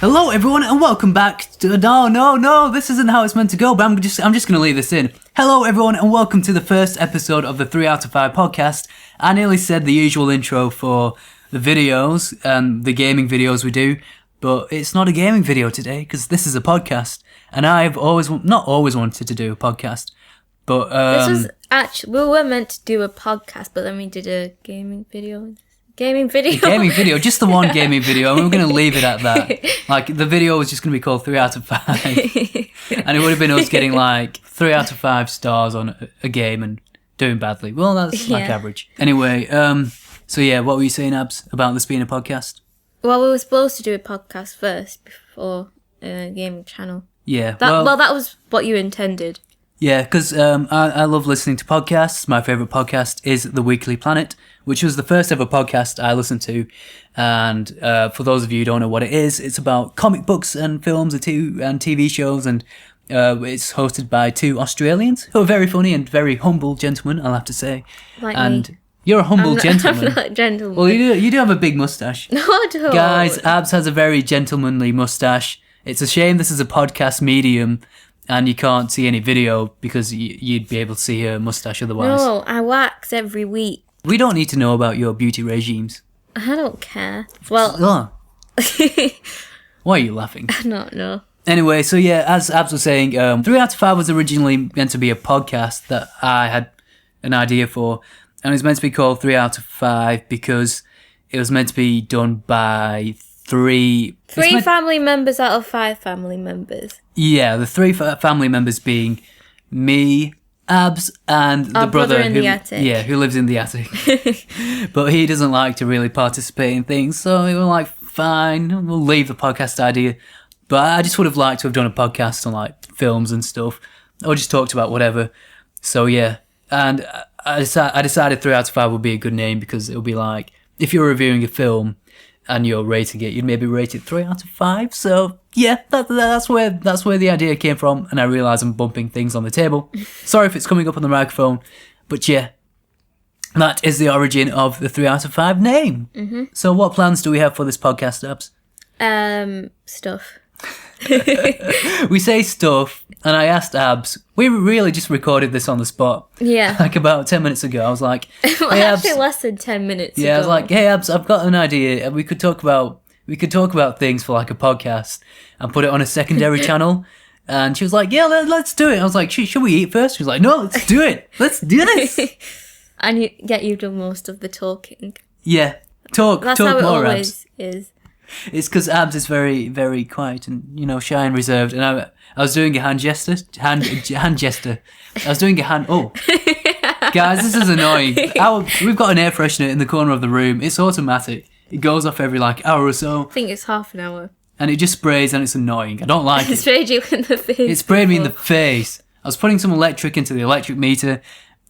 Hello everyone and welcome back to... No, this isn't how it's meant to go, but I'm just going to leave this in. Hello everyone and welcome to the first episode of the 3Outta5 podcast. I nearly said the usual intro for the videos and the gaming videos we do, but it's not a gaming video today because this is a podcast. And I've not always wanted to do a podcast, but... This was actually... We were meant to do a podcast, but then we did a gaming video. Gaming video, just the one gaming video, and we were going to leave it at that. Like, the video was just going to be called 3Outta5, and it would have been us getting like 3 out of 5 stars on a game and doing badly. Well, that's like average. Anyway, so yeah, what were you saying, Abs, about this being a podcast? Well, we were supposed to do a podcast first before a gaming channel. Yeah. That was what you intended. Yeah, because I love listening to podcasts. My favourite podcast is The Weekly Planet, which was the first ever podcast I listened to. And for those of you who don't know what it is, it's about comic books and films and TV shows. And it's hosted by two Australians who are very funny and very humble gentlemen, I'll have to say. Like and me. You're a humble gentleman. I'm not a gentleman. Well, you do have a big moustache. No, I don't. Guys, Abs has a very gentlemanly moustache. It's a shame this is a podcast medium. And you can't see any video because you'd be able to see her moustache otherwise. No, I wax every week. We don't need to know about your beauty regimes. I don't care. Well... Why are you laughing? I don't know. Anyway, so yeah, as Abs was saying, 3Outta5 was originally meant to be a podcast that I had an idea for. And it was meant to be called 3Outta5 because it was meant to be done by three family members out of 5 family members. Yeah, the 3 family members being me, Abs, and the brother in the attic. Yeah, who lives in the attic. But he doesn't like to really participate in things, so we were like, fine, we'll leave the podcast idea. But I just would have liked to have done a podcast on like films and stuff, or just talked about whatever. So yeah, and I decided 3Outta5 would be a good name because it would be like, if you're reviewing a film and you're rating it, you'd maybe rate it 3 out of 5. So yeah, that's where the idea came from. And I realise I'm bumping things on the table. Sorry if it's coming up on the microphone, but yeah, that is the origin of the 3Outta5 name. Mm-hmm. So what plans do we have for this podcast, Abs? Stuff. We say stuff, and I asked Abs. We really just recorded this on the spot. Yeah. Like about 10 minutes ago. I was like, hey, actually Abs. less than 10 minutes ago. Yeah, I was like, hey, Abs, I've got an idea. We could talk about things for like a podcast and put it on a secondary channel. And she was like, yeah, let's do it. I was like, should we eat first? She was like, no, let's do it. Let's do this. And you've done most of the talking. Yeah, talk That's talk how it more, always Abs. is. It's because Abs is very, very quiet and, shy and reserved. And I was doing a hand gesture. I was doing a hand... Oh. Guys, this is annoying. We've got an air freshener in the corner of the room. It's automatic. It goes off every, hour or so. I think it's half an hour. And it just sprays and it's annoying. I don't like it. It sprayed you in the face. It sprayed me in the face. I was putting some electric into the electric meter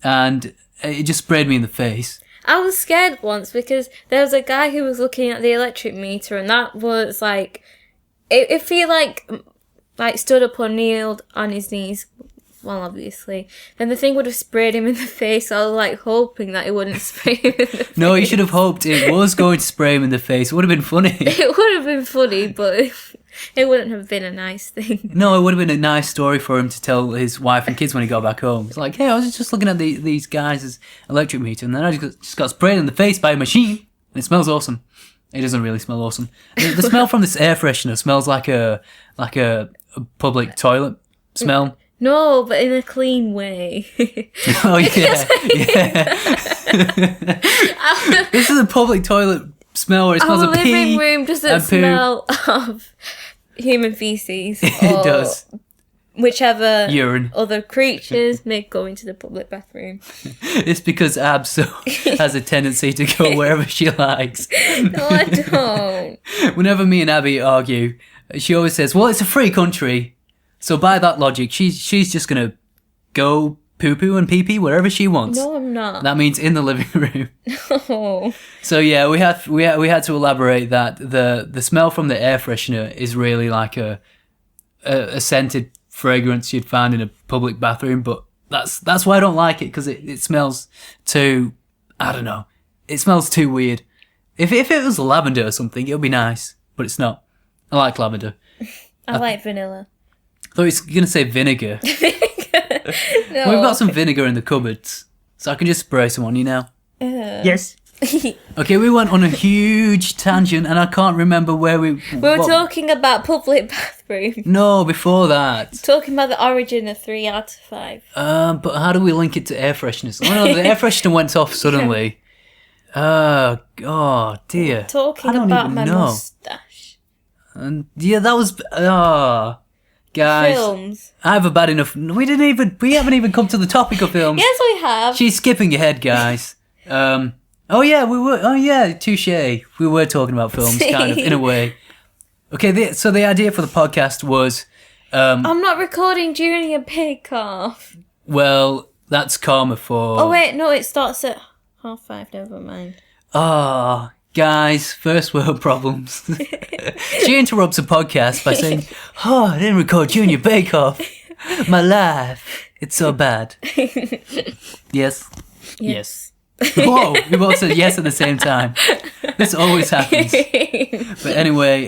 and it just sprayed me in the face. I was scared once because there was a guy who was looking at the electric meter and that was like... If he stood up or kneeled on his knees... Well, obviously. Then the thing would have sprayed him in the face. I was, hoping that it wouldn't spray him in the face. No, you should have hoped it was going to spray him in the face. It would have been funny. It would have been funny, but it wouldn't have been a nice thing. No, it would have been a nice story for him to tell his wife and kids when he got back home. It's like, hey, I was just looking at these guys' electric meter, and then I just got sprayed in the face by a machine. And it smells awesome. It doesn't really smell awesome. The smell from this air freshener smells like a public toilet smell. No, but in a clean way. Oh, yeah. This is a public toilet smell where it smells of pee. Our living room doesn't smell of human feces. It does. Whichever urine. Other creatures may go into the public bathroom. It's because Abs has a tendency to go wherever she likes. No, I don't. Whenever me and Abby argue, she always says, well, it's a free country. So by that logic, she's just going to go poo-poo and pee-pee wherever she wants. No, I'm not. That means in the living room. No. So yeah, we had to elaborate that the smell from the air freshener is really like a scented fragrance you'd find in a public bathroom, but that's why I don't like it, because it smells too, I don't know, it smells too weird. If it was lavender or something, it would be nice, but it's not. I like lavender. I like vanilla. I thought you were going to say vinegar. No. We've got some vinegar in the cupboards, so I can just spray some on you now. Yes. Okay, we went on a huge tangent, and I can't remember where we were talking about public bathrooms. No, before that. Talking about the origin of 3 out of 5. But how do we link it to air fresheners? Oh no, the air freshener went off suddenly. Oh dear. Talking about my moustache. And yeah, that was guys. Films. I have a bad enough. We haven't even come to the topic of films. Yes, we have. She's skipping ahead, guys. Oh yeah, we were. Oh yeah, touche. We were talking about films, kind of, in a way. Okay, so the idea for the podcast was... I'm not recording during a bake-off. Well, that's karma for... Oh wait, no, it starts at 5:30, never mind. Guys, first world problems. She interrupts a podcast by saying, I didn't record Junior Bake Off. My life. It's so bad. Yes? Yes. Whoa, we both said yes at the same time. This always happens. But anyway,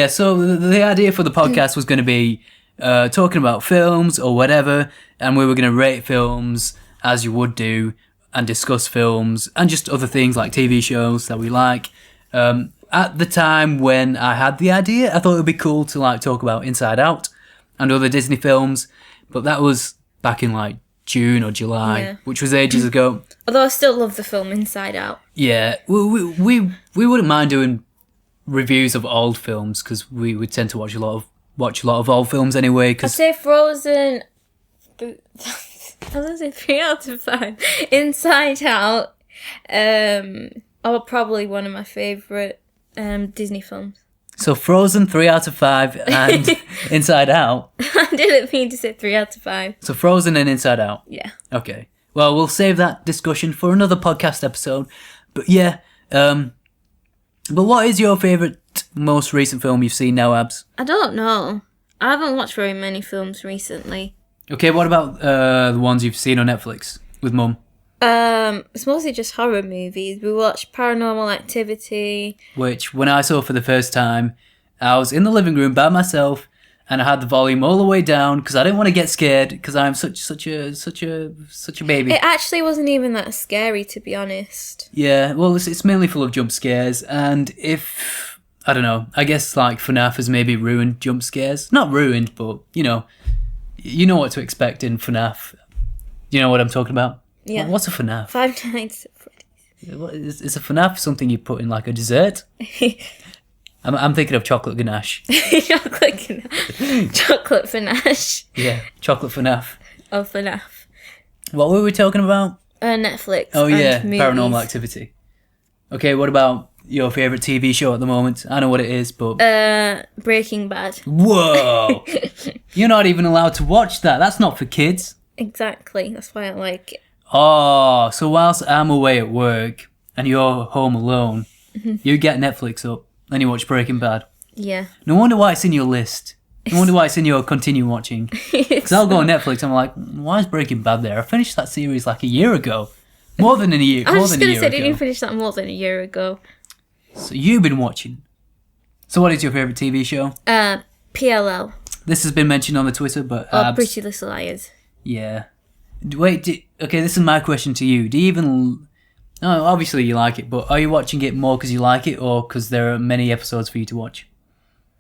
so the idea for the podcast was going to be talking about films or whatever, and we were going to rate films as you would do, and discuss films and just other things like TV shows that we like. At the time when I had the idea, I thought it would be cool to like talk about Inside Out and other Disney films, but that was back in like June or July, which was ages ago. Although I still love the film Inside Out. Yeah, we wouldn't mind doing reviews of old films because we would tend to watch a lot of old films anyway. I'd say Frozen. I was say 3 out of 5. Inside Out. Are probably one of my favourite Disney films. So Frozen 3 out of 5 and Inside Out. I didn't mean to say 3 out of 5. So Frozen and Inside Out. Yeah. Okay. Well, we'll save that discussion for another podcast episode. But yeah, but what is your favourite most recent film you've seen now, Abs? I don't know. I haven't watched very many films recently. Okay, what about the ones you've seen on Netflix with Mum? It's mostly just horror movies. We watched Paranormal Activity. Which, when I saw for the first time, I was in the living room by myself, and I had the volume all the way down because I didn't want to get scared because I'm such a baby. It actually wasn't even that scary, to be honest. Yeah, well, it's mainly full of jump scares, and if I don't know, I guess like FNAF has maybe ruined jump scares. Not ruined, but you know what to expect in FNAF. You know what I'm talking about? Yeah. What's a FNAF? Five Nights at Freddy's. Is a FNAF something you put in like a dessert? I'm thinking of chocolate ganache. Chocolate ganache. Yeah, chocolate FNAF. Oh, FNAF. What were we talking about? Netflix. Oh yeah, movies. Paranormal Activity. Okay, what about your favourite TV show at the moment? I know what it is, but... Breaking Bad. Whoa! You're not even allowed to watch that. That's not for kids. Exactly. That's why I like it. Oh, so whilst I'm away at work and you're home alone, you get Netflix up and you watch Breaking Bad. Yeah. No wonder why it's in your list. No wonder why it's in your continue watching. Because I'll go on Netflix and I'm like, why is Breaking Bad there? I finished that series like a year ago. More than a year. I was just going to say, didn't you finish that more than a year ago? So you've been watching. So what is your favourite TV show? PLL. This has been mentioned on the Twitter, but... Pretty Little Liars. Yeah. Wait, okay, this is my question to you. Do you even... Oh, obviously you like it, but are you watching it more because you like it or because there are many episodes for you to watch?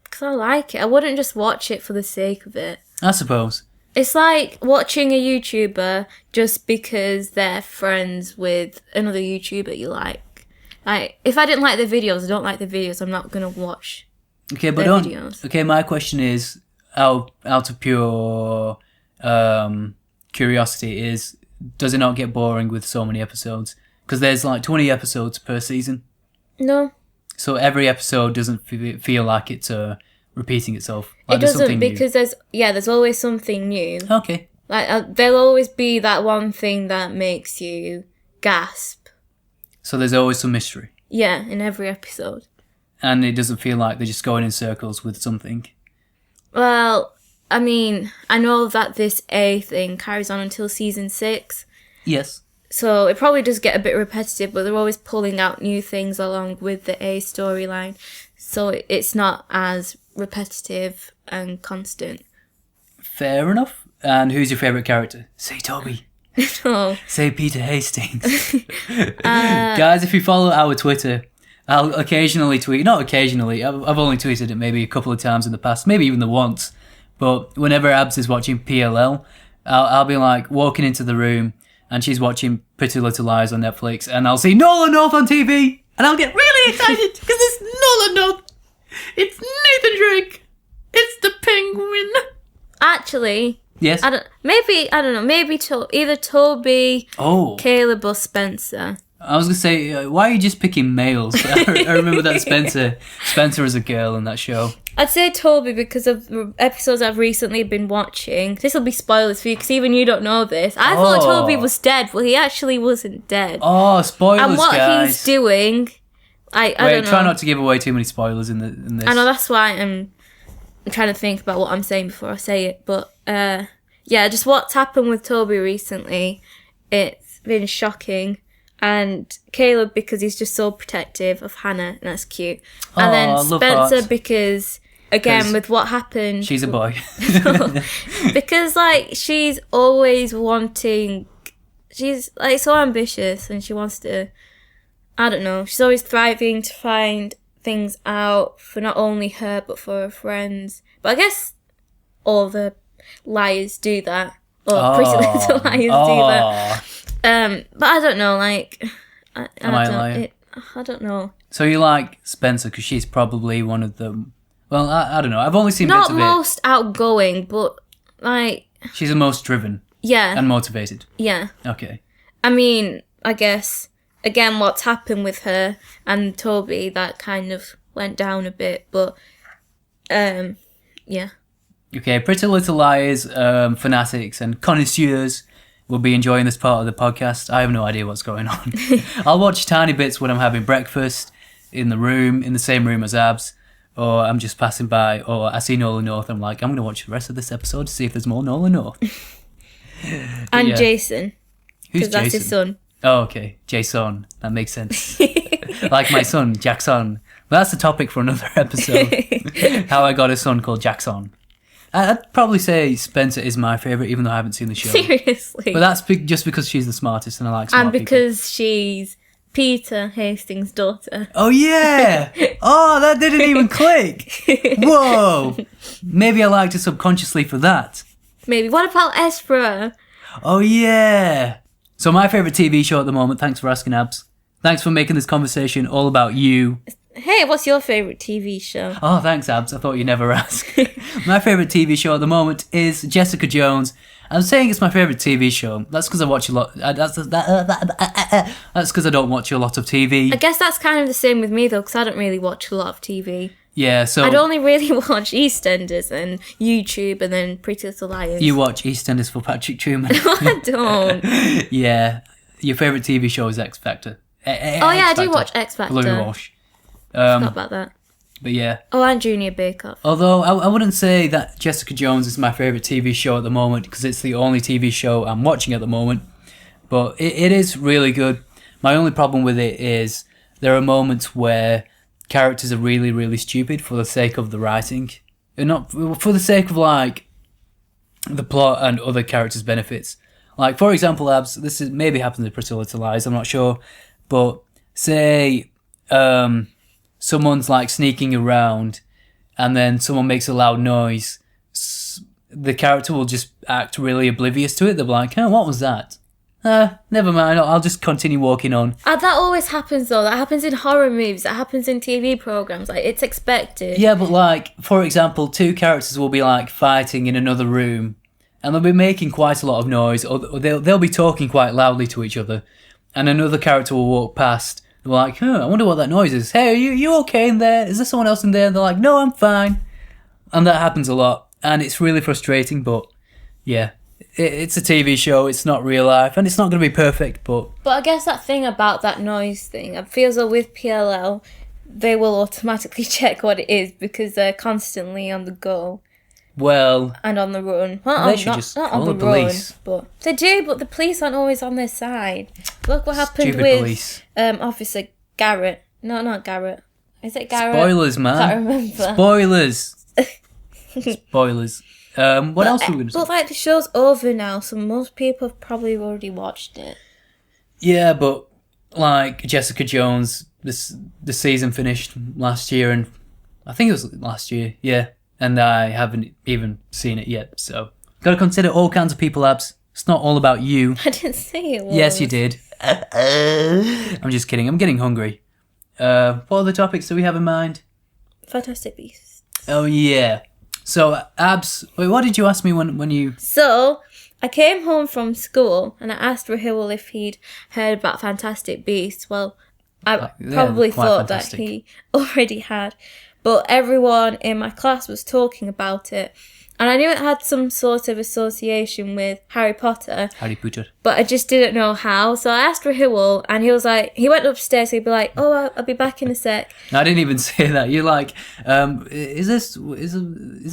Because I like it. I wouldn't just watch it for the sake of it. I suppose. It's like watching a YouTuber just because they're friends with another YouTuber you like. Like, if I didn't like the videos, I don't like the videos, I'm not going to watch their videos. Okay, my question is, out of pure curiosity, is does it not get boring with so many episodes? Because there's like 20 episodes per season. No. So every episode doesn't feel like it's repeating itself. Like it doesn't, because there's always something new. Okay. Like there'll always be that one thing that makes you gasp. So there's always some mystery. Yeah, in every episode. And it doesn't feel like they're just going in circles with something. Well, I mean, I know that this A thing carries on until season 6. Yes. So it probably does get a bit repetitive, but they're always pulling out new things along with the A storyline. so it's not as repetitive and constant. Fair enough. And who's your favourite character? Say Toby. No. Say Peter Hastings. Guys, if you follow our Twitter, I'll occasionally tweet. Not occasionally. I've only tweeted it maybe a couple of times in the past, maybe even the once. But whenever Abs is watching PLL, I'll be like walking into the room and she's watching Pretty Little Liars on Netflix and I'll see Nolan North on TV and I'll get really excited because it's Nolan North. It's Nathan Drake. It's the Penguin. Actually, yes. I don't know. Maybe either Toby, Caleb, or Spencer. I was gonna say, why are you just picking males? I remember that Spencer is a girl in that show. I'd say Toby because of the episodes I've recently been watching. This will be spoilers for you because even you don't know this. I thought Toby was dead, but he actually wasn't dead. Oh, spoilers, and what guys. he's doing, I don't know. Try not to give away too many spoilers in this. I know, that's why I'm trying to think about what I'm saying before I say it. But yeah, just what's happened with Toby recently, it's been shocking. And Caleb because he's just so protective of Hannah, and that's cute. And then Spencer because, again, with what happened... She's a boy. Because, like, she's always wanting... She's, like, so ambitious, and she wants to... I don't know. She's always thriving to find things out for not only her, but for her friends. But I guess all the liars do that. Or Pretty Little Liars do that. But I don't know, like... I don't know. So you like Spencer because she's probably one of them... Well, I don't know. I've only seen bits of it. Not most outgoing, but, like... She's the most driven. Yeah. And motivated. Yeah. Okay. I mean, I guess, again, what's happened with her and Toby, that kind of went down a bit, but, yeah. Okay, Pretty Little Liars, fanatics and connoisseurs will be enjoying this part of the podcast. I have no idea what's going on. I'll watch tiny bits when I'm having breakfast in the same room as Abs, or I'm just passing by, or I see Nolan North, I'm like, I'm going to watch the rest of this episode to see if there's more Nolan North. And yeah. Jason. Who's Jason? Because that's his son. Oh, okay. Jason. That makes sense. Like my son, Jackson. But that's a topic for another episode. How I got a son called Jackson. I'd probably say Spencer is my favourite, even though I haven't seen the show. Seriously? But that's just because she's the smartest and I like smart people. And because she's Peter Hastings' daughter. Oh, yeah! Oh, that didn't even click! Whoa! Maybe I liked her subconsciously for that. Maybe. What about Espera? Oh, yeah! So my favourite TV show at the moment, thanks for asking, Abs. Thanks for making this conversation all about you. Hey, what's your favourite TV show? Oh, thanks, Abs. I thought you'd never ask. My favourite TV show at the moment is Jessica Jones. I'm saying it's my favourite TV show. That's because I watch a lot. That's because I don't watch a lot of TV. I guess that's kind of the same with me, though, because I don't really watch a lot of TV. Yeah, so... I'd only really watch EastEnders and YouTube and then Pretty Little Liars. You watch EastEnders for Patrick Truman? No, I don't. Yeah. Your favourite TV show is X Factor. Oh, yeah, I do watch X Factor. Louis Walsh. Forgot about that. But yeah. Oh, and Junior Bake Off. Although I wouldn't say that Jessica Jones is my favourite TV show at the moment because it's the only TV show I'm watching at the moment. But it is really good. My only problem with it is there are moments where characters are really, really stupid for the sake of the writing. And not for the sake of, like, the plot and other characters' benefits. Like, for example, Abs, this is maybe happens in Pretty Little Lies, I'm not sure. But say... someone's like sneaking around and then someone makes a loud noise, the character will just act really oblivious to it. They'll be like, oh, what was that? Never mind, I'll just continue walking on. That always happens though. That happens in horror movies, that happens in TV programs. Like, it's expected. Yeah, but like, for example, two characters will be like fighting in another room and they'll be making quite a lot of noise, or they'll be talking quite loudly to each other, and another character will walk past. They're like, I wonder what that noise is. Hey, are you okay in there? Is there someone else in there? And they're like, no, I'm fine. And that happens a lot. And it's really frustrating, but yeah. It's a TV show, it's not real life, and it's not going to be perfect, but... But I guess that thing about that noise thing, it feels like with PLL, they will automatically check what it is because they're constantly on the go. Well... And on the run. They should just call the police. But they do, but the police aren't always on their side. Look what happened Stupid with police. Officer Garrett. No, not Garrett. Is it Garrett? Spoilers, man. I can't remember. Spoilers. Spoilers. What else are we going to say? But like the show's over now, so most people have probably already watched it. Yeah, but like Jessica Jones, the season finished last year, and I think it was last year, yeah. And I haven't even seen it yet, so gotta consider all kinds of people, Abs. It's not all about you. I didn't say it was. Yes, you did. I'm just kidding. I'm getting hungry. What other topics do we have in mind? Fantastic Beasts. Oh yeah. So Abs, wait, what did you ask me when you? So I came home from school and I asked Rahul if he'd heard about Fantastic Beasts. Well, I probably thought fantastic. that he already had, but everyone in my class was talking about it. And I knew it had some sort of association with Harry Potter. Harry Potter. But I just didn't know how. So I asked Rahul and he was like, he went upstairs, he'd be like, oh, I'll be back in a sec. No, I didn't even say that. You're like, does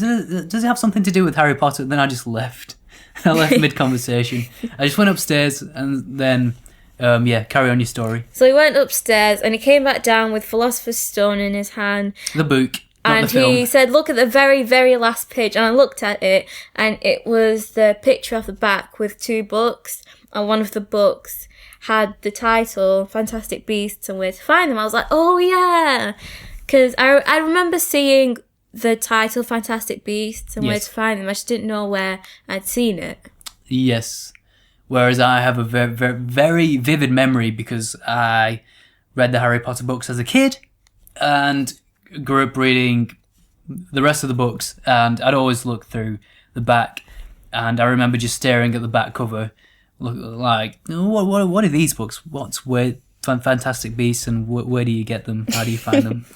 it have something to do with Harry Potter? Then I just left. I left mid-conversation. I just went upstairs and then, carry on your story. So he went upstairs and he came back down with Philosopher's Stone in his hand. The book. Not And the film. he said, look at the very, very last page. And I looked at it, and it was the picture off the back with 2 books. And one of the books had the title, Fantastic Beasts and Where to Find Them. I was like, oh, yeah. Because I remember seeing the title, Fantastic Beasts and Where Yes. to Find Them. I just didn't know where I'd seen it. Yes. Whereas I have a very, very, very vivid memory because I read the Harry Potter books as a kid and grew up reading the rest of the books, and I'd always look through the back, and I remember just staring at the back cover, like, what are these books? What's where Fantastic Beasts, and where do you get them? How do you find them?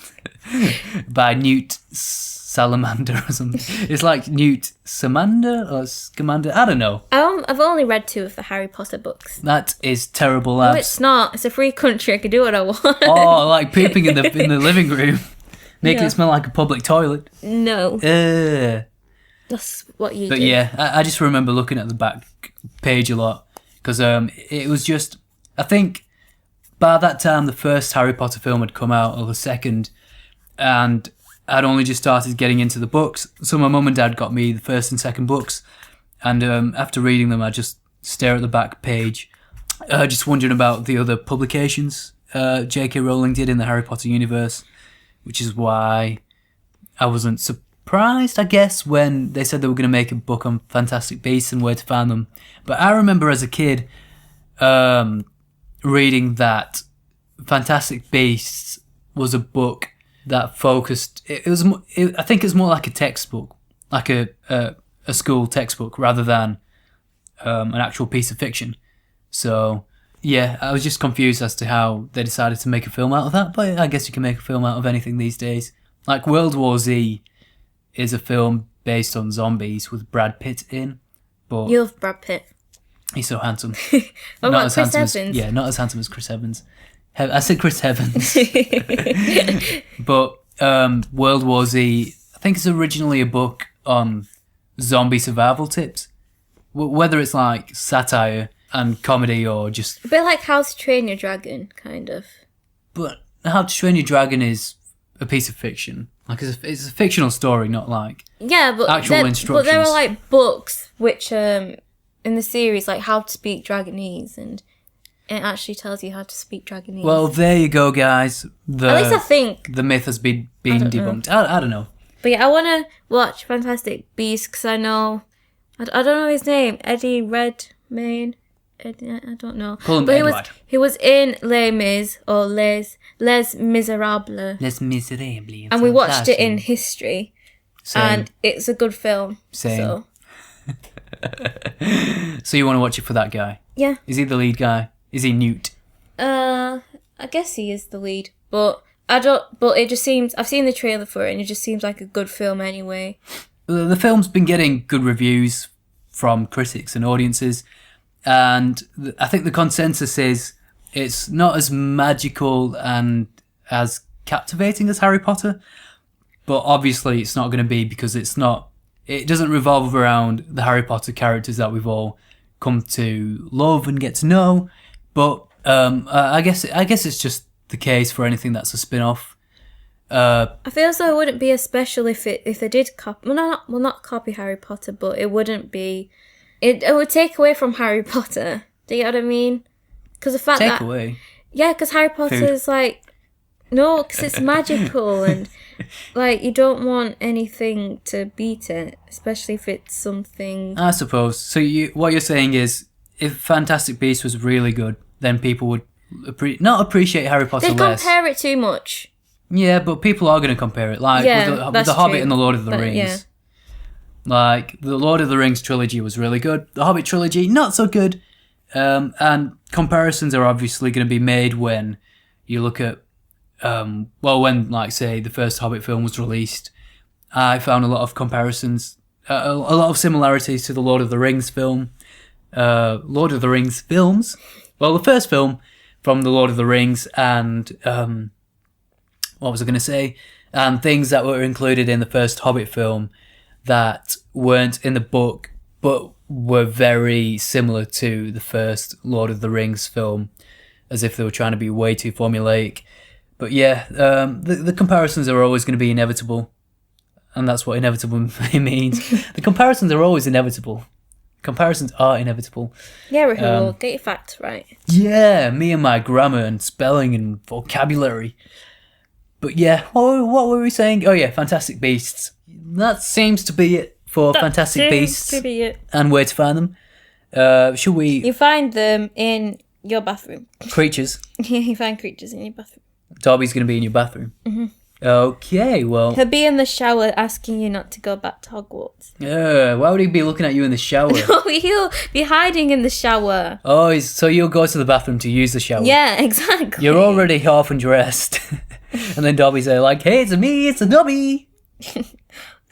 By Newt Salamander or something. It's like Newt Scamander or Scamander. I don't know. I've only read 2 of the Harry Potter books. That is terrible. No, it's not. It's a free country. I can do what I want. Oh, like pooping in the living room. Making it smell like a public toilet. No. Ugh. That's what you But do. yeah, I just remember looking at the back page a lot. Because it was just... I think by that time the first Harry Potter film had come out, or the second, and I'd only just started getting into the books. So my mum and dad got me the first and second books. And after reading them, I just stare at the back page, just wondering about the other publications J.K. Rowling did in the Harry Potter universe. Which is why I wasn't surprised, I guess, when they said they were going to make a book on Fantastic Beasts and Where to Find Them. But I remember as a kid reading that Fantastic Beasts was a book that focused... I think it's more like a textbook, like a school textbook, rather than an actual piece of fiction. So... yeah, I was just confused as to how they decided to make a film out of that, but I guess you can make a film out of anything these days. Like World War Z is a film based on zombies with Brad Pitt in, but You love Brad Pitt. he's so handsome. What about Chris handsome Evans? as, not as handsome as Chris Evans. I said Chris Evans. But World War Z, I think it's originally a book on zombie survival tips. Whether it's like satire and comedy or just... A bit like How to Train Your Dragon, kind of. But How to Train Your Dragon is a piece of fiction. Like, it's a fictional story, not like actual instructions. But there are like books which, in the series, like How to Speak Dragonese, and it actually tells you how to speak Dragonese. Well, there you go, guys. At least I think. The myth has been debunked. I don't know. But yeah, I want to watch Fantastic Beasts because I know... I don't know his name. Eddie Redmayne. I don't know. Call him but Edward. he was in Les Mis or Les Miserables. Les Miserables. And we watched it in history. Same. And it's a good film. Same. So. So you want to watch it for that guy? Yeah. Is he the lead guy? Is he Newt? I guess he is the lead. But it just seems... I've seen the trailer for it and it just seems like a good film anyway. The film's been getting good reviews from critics and audiences. And I think the consensus is it's not as magical and as captivating as Harry Potter, but obviously it's not going to be because it doesn't revolve around the Harry Potter characters that we've all come to love and get to know. But I guess it's just the case for anything that's a spin-off. I feel as though it wouldn't be as special if they did copy. Not copy Harry Potter, but it wouldn't be. It would take away from Harry Potter. Do you know what I mean? Because the fact Take away. Yeah, because Harry Potter is like, no, because it's magical and like you don't want anything to beat it, especially if it's something. I suppose. So what you're saying is, if Fantastic Beasts was really good, then people would not appreciate Harry Potter They less. compare it too much. Yeah, but people are going to compare it, like with the Hobbit and the Lord of the Rings. Yeah. Like the Lord of the Rings trilogy was really good. The Hobbit trilogy not so good. And comparisons are obviously going to be made when you look at, when, like, say, the first Hobbit film was released. I found a lot of comparisons, a lot of similarities to the Lord of the Rings film. Lord of the Rings films. Well, the first film from the Lord of the Rings and, what was I going to say? And things that were included in the first Hobbit film that weren't in the book, but were very similar to the first Lord of the Rings film, as if they were trying to be way too formulaic. But yeah, the comparisons are always going to be inevitable, and that's what inevitable means. The comparisons are always inevitable. Comparisons are inevitable. Yeah, Rahul, get your facts right. Yeah, me and my grammar and spelling and vocabulary. But yeah, what were we saying? Oh yeah, Fantastic Beasts. That seems to be it for Fantastic Beasts and where to find them. Should we... You find them in your bathroom. Creatures. Yeah, you find creatures in your bathroom. Dobby's going to be in your bathroom. Mm-hmm. Okay, well... He'll be in the shower asking you not to go back to Hogwarts. Why would he be looking at you in the shower? He'll be hiding in the shower. Oh, so you'll go to the bathroom to use the shower? Yeah, exactly. You're already half undressed. And then Dobby's there like, hey, it's me, it's a Dobby. He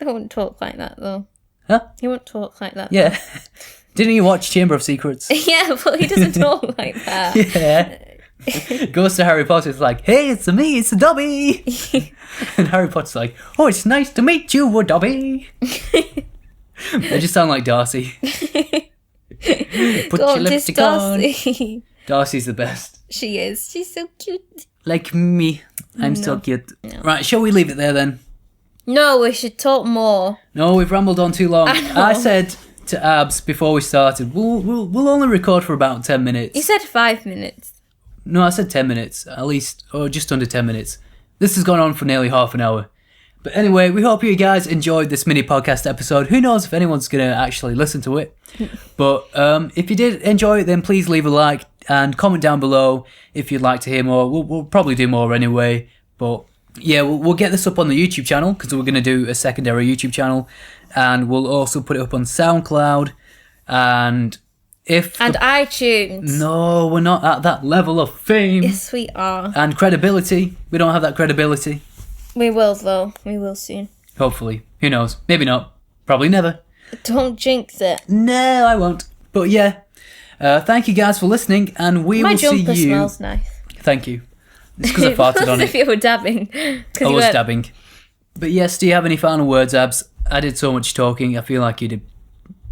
wouldn't talk like that, though. Huh? He wouldn't talk like that. Yeah. Didn't you watch Chamber of Secrets? Yeah, but he doesn't talk like that. Yeah. Goes to Harry Potter, it's like, hey, it's me, it's a Dobby. And Harry Potter's like, oh, it's nice to meet you, Dobby. They just sound like Darcy. Put your lipstick on. Darcy's the best. She is. She's so cute. Like me. I'm so cute. No. Right, shall we leave it there then? No, we should talk more. No, we've rambled on too long. I said to Abs before we started, we'll only record for about 10 minutes. You said 5 minutes. No, I said 10 minutes, at least, or just under 10 minutes. This has gone on for nearly half an hour. But anyway, we hope you guys enjoyed this mini podcast episode. Who knows if anyone's going to actually listen to it. But if you did enjoy it, then please leave a like and comment down below if you'd like to hear more. We'll probably do more anyway. But yeah, we'll get this up on the YouTube channel because we're going to do a secondary YouTube channel. And we'll also put it up on SoundCloud. And iTunes. No, we're not at that level of fame. Yes, we are. And credibility. We don't have that credibility. We will, though. We will soon. Hopefully. Who knows? Maybe not. Probably never. Don't jinx it. No, I won't. But yeah, thank you guys for listening, and we will see you. My jumper smells nice. Thank you. It's because I farted on it. As if you were dabbing. I was dabbing. But yes, do you have any final words, Abs? I did so much talking. I feel like you did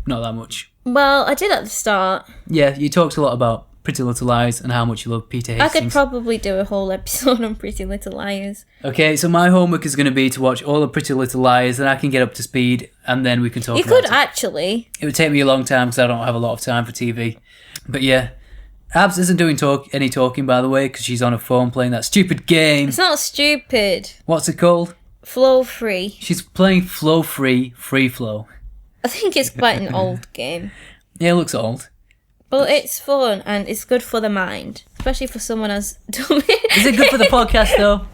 not that much. Well, I did at the start. Yeah, you talked a lot about Pretty Little Liars and how much you love Peter Hastings. I could probably do a whole episode on Pretty Little Liars. Okay, so my homework is going to be to watch all of Pretty Little Liars, and I can get up to speed, and then we can talk about it. You could actually. It would take me a long time because I don't have a lot of time for TV. But yeah, Abs isn't doing any talking, by the way, because she's on her phone playing that stupid game. It's not stupid. What's it called? Flow Free. She's playing Flow Free, Free Flow. I think it's quite an old game. Yeah, it looks old. But it's fun and it's good for the mind, especially for someone as dumb. Is it good for the podcast though?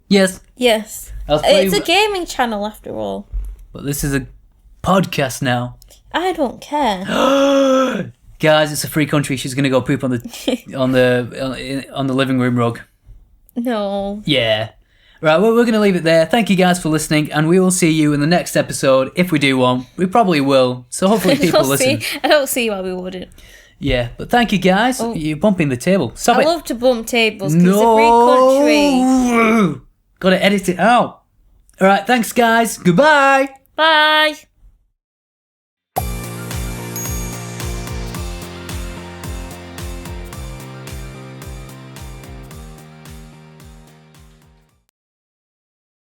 Yes. Yes. It's a gaming channel after all. But this is a podcast now. I don't care. Guys, it's a free country. She's gonna go poop on the living room rug. No. Yeah. Right, well, we're going to leave it there. Thank you guys for listening, and we will see you in the next episode, if we do one. We probably will, so hopefully people listen. I don't see why we wouldn't. Yeah, but thank you guys. Oh. You're bumping the table. Stop it. I love to bump tables because it's a free country. Got to edit it out. All right, thanks, guys. Goodbye. Bye.